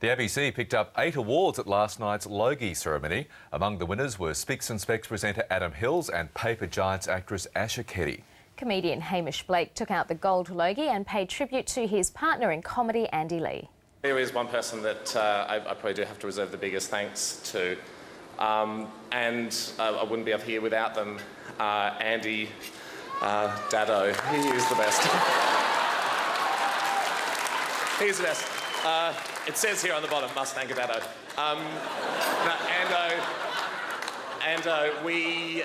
The ABC picked up 8 awards at last night's Logies ceremony. Among the winners were Spicks and Specks presenter Adam Hills and Paper Giants actress Asha Keddy. Comedian Hamish Blake took out the gold Logie and paid tribute to his partner in comedy, Andy Lee. There is one person that I probably do have to reserve the biggest thanks to, and I wouldn't be up here without them. Andy Daddo, he is the best. He's the best. It says here on the bottom, must thank a Daddo. Andy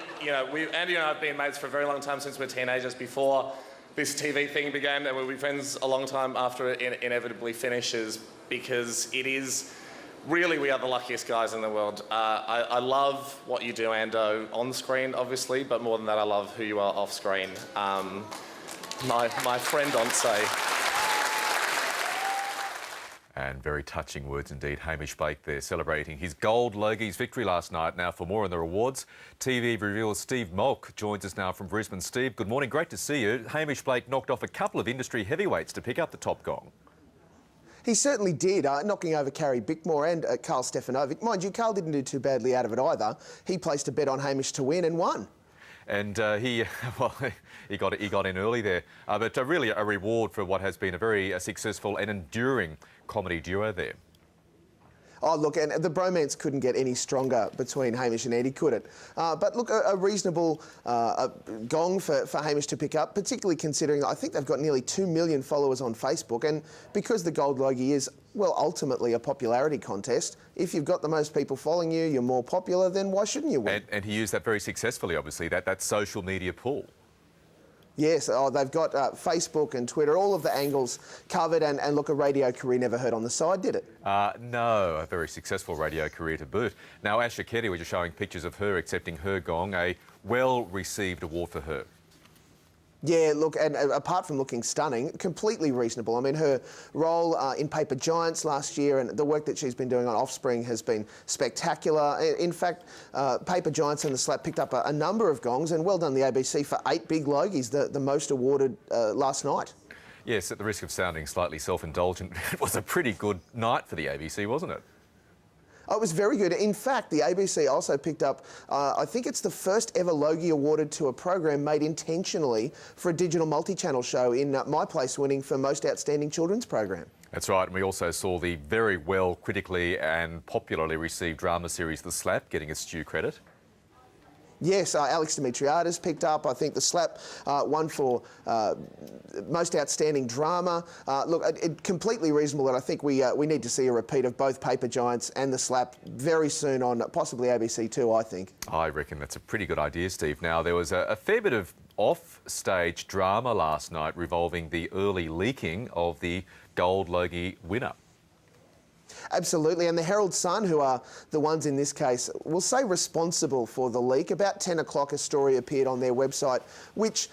and I have been mates for a very long time since we were teenagers. Before this TV thing began, and we'll be friends a long time after it inevitably finishes, because it is really, we are the luckiest guys in the world. I love what you do, Ando, on screen, obviously, but more than that, I love who you are off screen. My friend on say. And very touching words indeed. Hamish Blake there celebrating his gold Logies victory last night. Now for more on the awards, TV reviewer Steve Molk joins us now from Brisbane. Steve, good morning. Great to see you. Hamish Blake knocked off a couple of industry heavyweights to pick up the top gong. He certainly did, knocking over Carrie Bickmore and Carl Stefanovic. Mind you, Carl didn't do too badly out of it either. He placed a bet on Hamish to win and won. And he got in early there. But really a reward for what has been a very successful and enduring comedy duo there. Oh, look, and the bromance couldn't get any stronger between Hamish and Andy, could it? But look, a reasonable gong for Hamish to pick up, particularly considering I think they've got nearly 2 million followers on Facebook. And because the Gold Logie is, well, ultimately a popularity contest, if you've got the most people following you, you're more popular, then why shouldn't you win? And he used that very successfully, obviously, that social media pull. Yes, they've got Facebook and Twitter, all of the angles covered, and look, a radio career never hurt on the side, did it? No, a very successful radio career to boot. Now, Asha Keddy, we're just showing pictures of her accepting her gong, a well-received award for her. Yeah, look, and apart from looking stunning, completely reasonable. I mean, her role in Paper Giants last year and the work that she's been doing on Offspring has been spectacular. In fact, Paper Giants and The Slap picked up a number of gongs, and well done the ABC for 8 big Logies, the most awarded last night. Yes, at the risk of sounding slightly self-indulgent, it was a pretty good night for the ABC, wasn't it? Oh, it was very good. In fact, the ABC also picked up, I think it's the first ever Logie awarded to a program made intentionally for a digital multi-channel show, in My Place winning for Most Outstanding Children's Program. That's right, and we also saw the very well critically and popularly received drama series The Slap getting its due credit. Yes, Alex Dimitriadis picked up. I think The Slap won for Most Outstanding Drama. Look, completely reasonable, and I think we need to see a repeat of both Paper Giants and The Slap very soon on possibly ABC2, I think. I reckon that's a pretty good idea, Steve. Now, there was a fair bit of off-stage drama last night revolving the early leaking of the Gold Logie winner. Absolutely, and the Herald Sun, who are the ones in this case, will say responsible for the leak. About 10 o'clock a story appeared on their website, which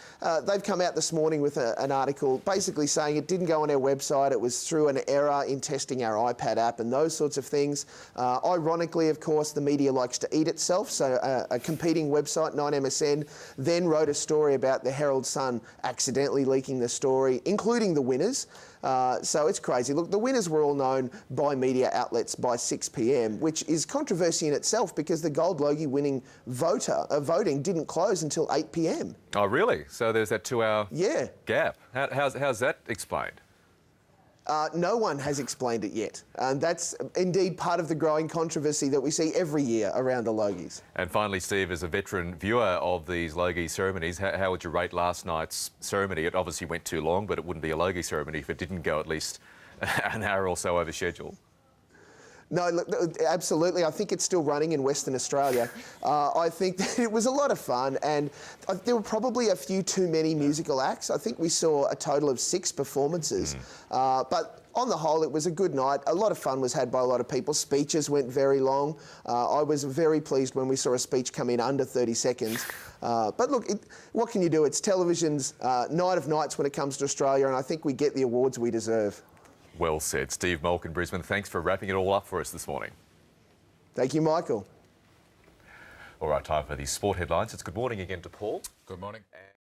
they've come out this morning with an article basically saying it didn't go on our website, it was through an error in testing our iPad app and those sorts of things. Ironically, of course, the media likes to eat itself, so a competing website, 9MSN, then wrote a story about the Herald Sun accidentally leaking the story, including the winners. So it's crazy. Look, the winners were all known by media outlets by 6 p.m, which is controversy in itself because the Gold Logie winning voting didn't close until 8 p.m. Oh, really? So there's that 2-hour gap. How's that explained? No one has explained it yet. And that's indeed part of the growing controversy that we see every year around the Logies. And finally, Steve, as a veteran viewer of these Logie ceremonies, how would you rate last night's ceremony? It obviously went too long, but it wouldn't be a Logie ceremony if it didn't go at least an hour or so over schedule. No, look, absolutely. I think it's still running in Western Australia. I think that it was a lot of fun, and there were probably a few too many musical acts. I think we saw a total of 6 performances. But on the whole, it was a good night. A lot of fun was had by a lot of people. Speeches went very long. I was very pleased when we saw a speech come in under 30 seconds. But look, what can you do? It's television's night of nights when it comes to Australia, and I think we get the awards we deserve. Well said. Steve Molk in Brisbane, thanks for wrapping it all up for us this morning. Thank you, Michael. All right, time for the sport headlines. It's good morning again to Paul. Good morning.